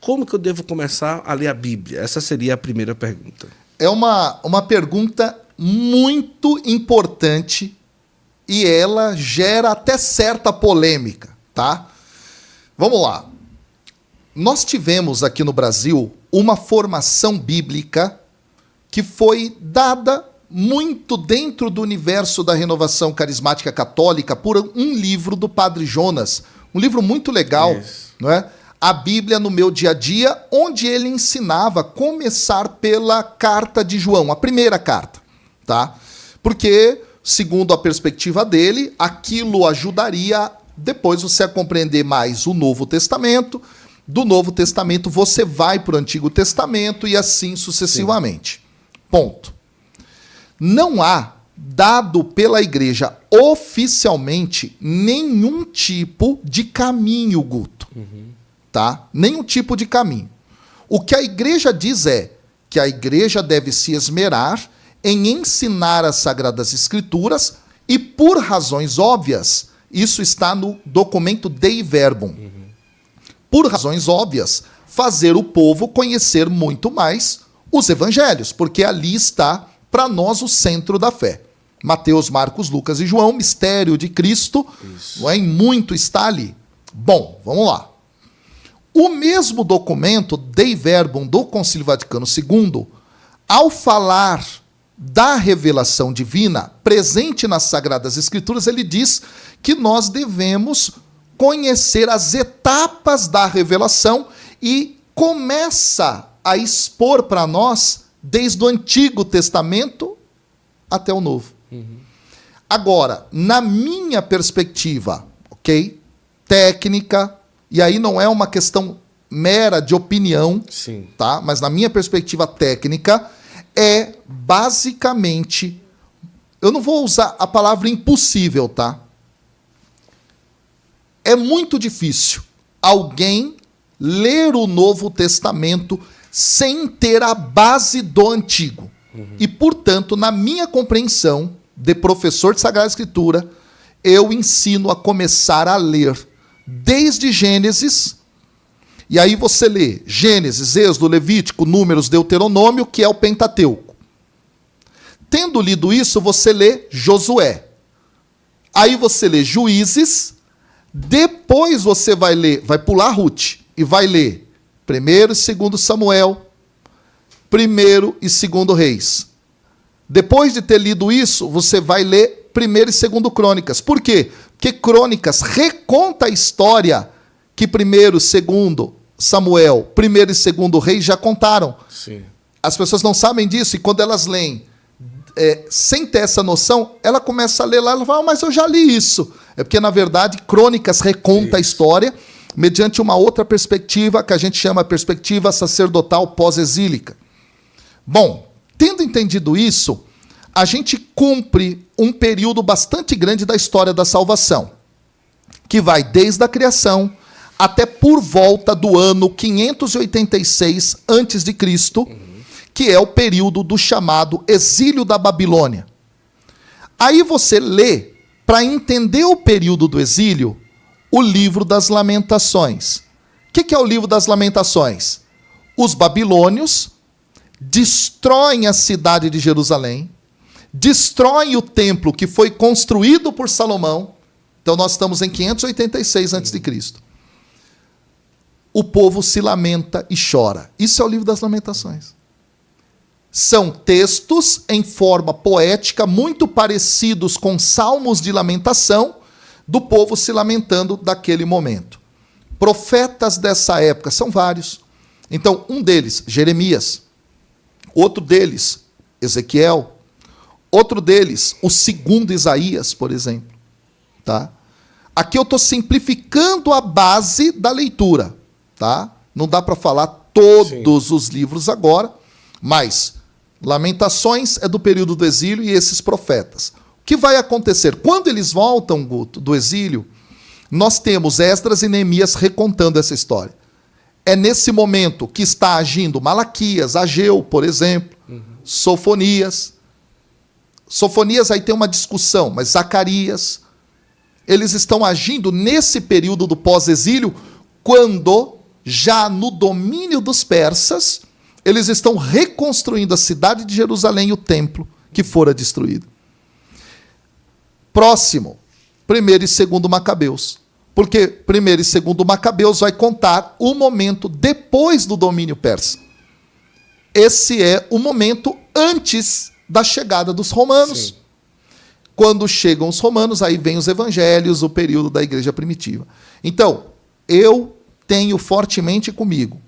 como que eu devo começar a ler a Bíblia? Essa seria a primeira pergunta. É uma pergunta muito importante e ela gera até certa polêmica, tá? Vamos lá. Nós tivemos aqui no Brasil uma formação bíblica que foi dada muito dentro do universo da renovação carismática católica por um livro do Padre Jonas, um livro muito legal, não é? A Bíblia no meu dia a dia, onde ele ensinava a começar pela carta de João, a primeira carta, tá? Porque, segundo a perspectiva dele, aquilo ajudaria depois você a compreender mais o Novo Testamento. Do Novo Testamento você vai para o Antigo Testamento e assim sucessivamente. Sim. Ponto. Não há dado pela igreja oficialmente nenhum tipo de caminho, Guto. Tá? Nenhum tipo de caminho. O que a igreja diz é que a igreja deve se esmerar em ensinar as Sagradas Escrituras e, por razões óbvias, isso está no documento Dei Verbum. Por razões óbvias, fazer o povo conhecer muito mais os evangelhos, porque ali está, para nós, o centro da fé. Mateus, Marcos, Lucas e João, mistério de Cristo, em muito está ali. Bom, vamos lá. O mesmo documento, Dei Verbum, do Concílio Vaticano II, ao falar da revelação divina presente nas Sagradas Escrituras, ele diz que nós devemos conhecer as etapas da revelação e começa a expor para nós desde o Antigo Testamento até o Novo. Agora, na minha perspectiva, ok? Técnica, e aí não é uma questão mera de opinião, sim, tá? Mas na minha perspectiva técnica, é basicamente... Eu não vou usar a palavra impossível, tá? É muito difícil alguém ler o Novo Testamento sem ter a base do Antigo. E, portanto, na minha compreensão de professor de Sagrada Escritura, eu ensino a começar a ler desde Gênesis, e aí você lê Gênesis, Êxodo, Levítico, Números, Deuteronômio, que é o Pentateuco. Tendo lido isso, você lê Josué. Aí você lê Juízes, depois você vai pular Ruth, e vai ler 1º e 2º Samuel, 1º e 2º Reis. Depois de ter lido isso, você vai ler 1º e 2º Crônicas. Por quê? Porque Crônicas reconta a história que 1º e 2º Samuel, 1º e 2º Reis já contaram. Sim. As pessoas não sabem disso, e quando elas leem sem ter essa noção, ela começa a ler lá, ela fala, mas eu já li isso. É porque, na verdade, Crônicas reconta a história mediante uma outra perspectiva, que a gente chama perspectiva sacerdotal pós-exílica. Bom, tendo entendido isso, a gente cumpre um período bastante grande da história da salvação, que vai desde a criação até por volta do ano 586 a.C., que é o período do chamado exílio da Babilônia. Aí você lê, para entender o período do exílio, o livro das Lamentações. O que é o livro das Lamentações? Os babilônios destroem a cidade de Jerusalém, destroem o templo que foi construído por Salomão. Então nós estamos em 586 a.C. O povo se lamenta e chora. Isso é o livro das Lamentações. São textos em forma poética muito parecidos com salmos de lamentação do povo se lamentando daquele momento. Profetas dessa época são vários. Então, um deles, Jeremias. Outro deles, Ezequiel. Outro deles, o 2º Isaías, por exemplo. Tá? Aqui eu estou simplificando a base da leitura. Tá? Não dá para falar todos os livros agora, mas Lamentações é do período do exílio e esses profetas. O que vai acontecer? Quando eles voltam, Guto, do exílio, nós temos Esdras e Neemias recontando essa história. É nesse momento que está agindo Malaquias, Ageu, por exemplo, Sofonias. Sofonias aí tem uma discussão, mas Zacarias. Eles estão agindo nesse período do pós-exílio, quando Já no domínio dos persas, eles estão reconstruindo a cidade de Jerusalém e o templo que fora destruído. Próximo, 1º e 2º Macabeus. Porque 1º e 2º Macabeus vai contar o momento depois do domínio persa. Esse é o momento antes da chegada dos romanos. Sim. Quando chegam os romanos, aí vem os evangelhos, o período da igreja primitiva. Então, eu tenho fortemente comigo,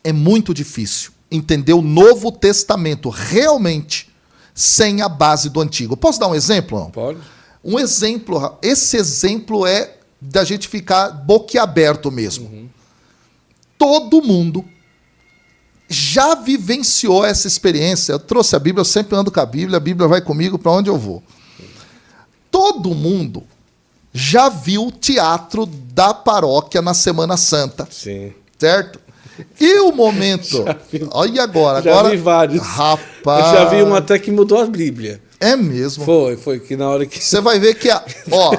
é muito difícil entender o Novo Testamento realmente sem a base do Antigo. Posso dar um exemplo? Não? Pode. Um exemplo, esse exemplo é da gente ficar boquiaberto mesmo. Uhum. Todo mundo já vivenciou essa experiência. Eu trouxe a Bíblia, eu sempre ando com a Bíblia vai comigo para onde eu vou. Todo mundo já viu o teatro da paróquia na Semana Santa. Sim. Certo? E o momento... Olha agora. Já vi vários. Rapaz... Eu já vi um até que mudou a Bíblia. É mesmo. Foi que na hora que... Você vai ver que...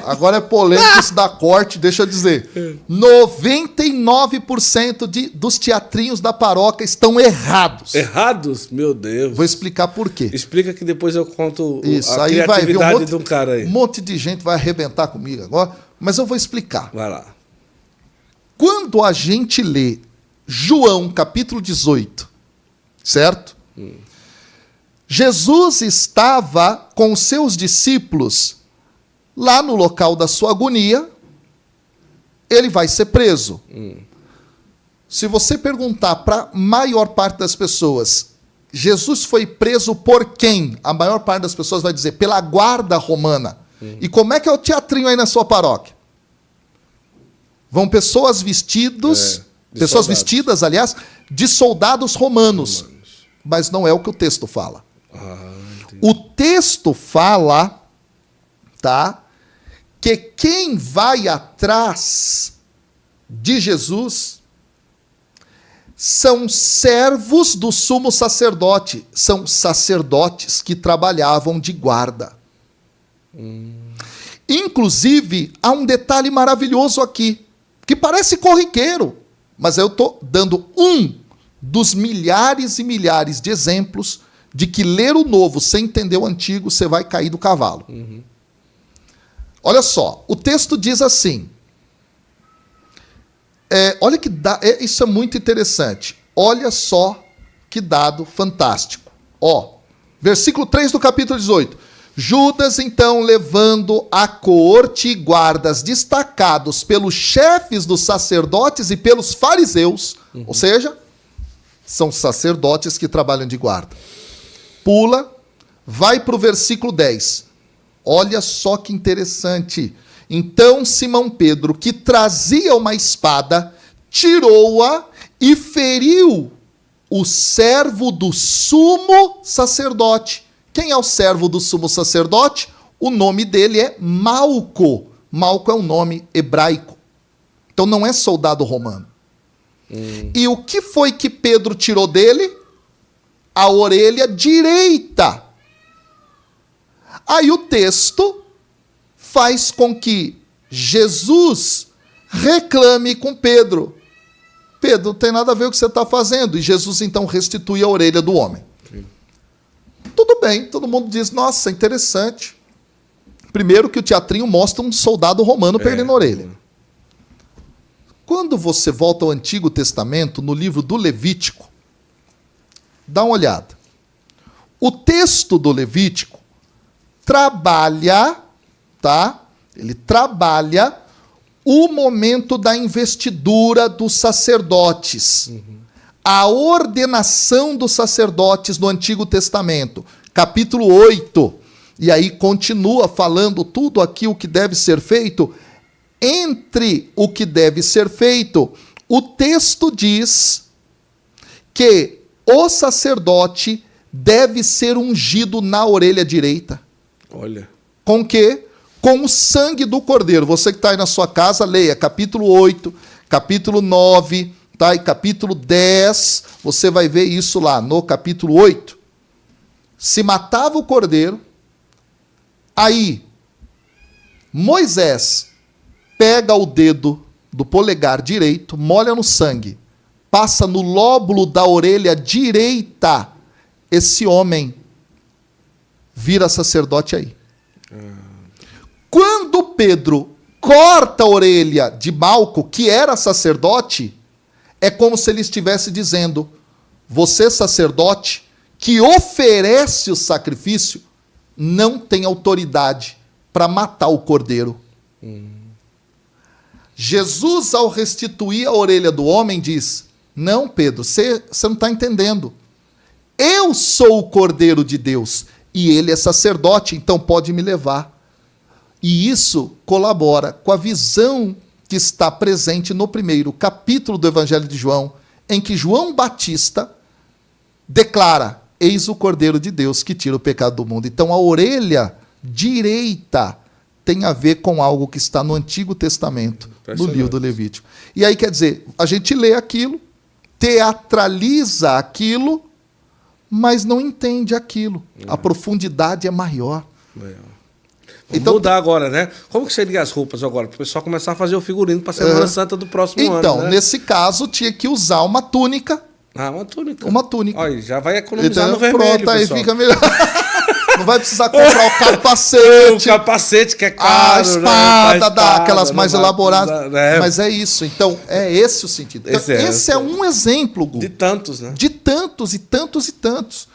agora é polêmico isso da corte, deixa eu dizer. 99% dos teatrinhos da paróquia estão errados. Errados? Meu Deus. Vou explicar por quê. Explica que depois eu conto Isso, a aí vai vir criatividade de um cara aí. um monte de gente vai arrebentar comigo agora, mas eu vou explicar. Vai lá. Quando a gente lê João, capítulo 18, certo? Jesus estava com os seus discípulos lá no local da sua agonia, ele vai ser preso. Se você perguntar para a maior parte das pessoas, Jesus foi preso por quem? A maior parte das pessoas vai dizer, pela guarda romana. E como é que é o teatrinho aí na sua paróquia? Vão pessoas vestidas, aliás, de soldados romanos. Mas não é o que o texto fala. O texto fala, tá, que quem vai atrás de Jesus são servos do sumo sacerdote, são sacerdotes que trabalhavam de guarda. Inclusive, há um detalhe maravilhoso aqui, que parece corriqueiro, mas eu estou dando um dos milhares e milhares de exemplos de que ler o Novo sem entender o Antigo, você vai cair do cavalo. Olha só, o texto diz assim, olha que isso é muito interessante, olha só que dado fantástico. Versículo 3 do capítulo 18. Judas, então, levando a coorte e guardas destacados pelos chefes dos sacerdotes e pelos fariseus, ou seja, são sacerdotes que trabalham de guarda. Pula, vai para o versículo 10. Olha só que interessante. Então Simão Pedro, que trazia uma espada, tirou-a e feriu o servo do sumo sacerdote. Quem é o servo do sumo sacerdote? O nome dele é Malco. Malco é um nome hebraico. Então não é soldado romano. E o que foi que Pedro tirou dele? A orelha direita. Aí o texto faz com que Jesus reclame com Pedro. Pedro, não tem nada a ver com o que você está fazendo. E Jesus então restitui a orelha do homem. Tudo bem, todo mundo diz, nossa, interessante. Primeiro que o teatrinho mostra um soldado romano perdendo a orelha. Quando você volta ao Antigo Testamento, no livro do Levítico, dá uma olhada. O texto do Levítico trabalha, tá? Ele trabalha o momento da investidura dos sacerdotes. A ordenação dos sacerdotes no Antigo Testamento. Capítulo 8. E aí continua falando tudo aquilo que deve ser feito. Entre o que deve ser feito, o texto diz que o sacerdote deve ser ungido na orelha direita. Olha. Com o quê? Com o sangue do cordeiro. Você que está aí na sua casa, leia capítulo 8, capítulo 9, tá? E capítulo 10, você vai ver isso lá no capítulo 8. Se matava o cordeiro, aí Moisés pega o dedo do polegar direito, molha no sangue, passa no lóbulo da orelha direita, esse homem vira sacerdote aí. Quando Pedro corta a orelha de Malco, que era sacerdote, é como se ele estivesse dizendo: você, sacerdote, que oferece o sacrifício, não tem autoridade para matar o cordeiro. Jesus, ao restituir a orelha do homem, diz: não, Pedro, você não está entendendo. Eu sou o Cordeiro de Deus e ele é sacerdote, então pode me levar. E isso colabora com a visão que está presente no primeiro capítulo do Evangelho de João, em que João Batista declara: eis o Cordeiro de Deus que tira o pecado do mundo. Então a orelha direita tem a ver com algo que está no Antigo Testamento, no livro do Levítico. E aí, quer dizer, a gente lê aquilo, teatraliza aquilo, mas não entende aquilo. A profundidade é maior. Então, mudar agora, né? Como que seria as roupas agora? Para o pessoal começar a fazer o figurino para a Semana Santa do próximo ano. Então, né? Nesse caso, tinha que usar uma túnica. Uma túnica. Uma túnica. Olha, já vai economizar então, no vermelho, pronto, aí pessoal. fica melhor. Não vai precisar comprar o capacete. O capacete que é caro, a espada, né? aquelas mais elaboradas. Né? Mas é isso. Então, é esse o sentido. Então, esse é um exemplo, Gu, de tantos, né? de tantos e tantos e tantos.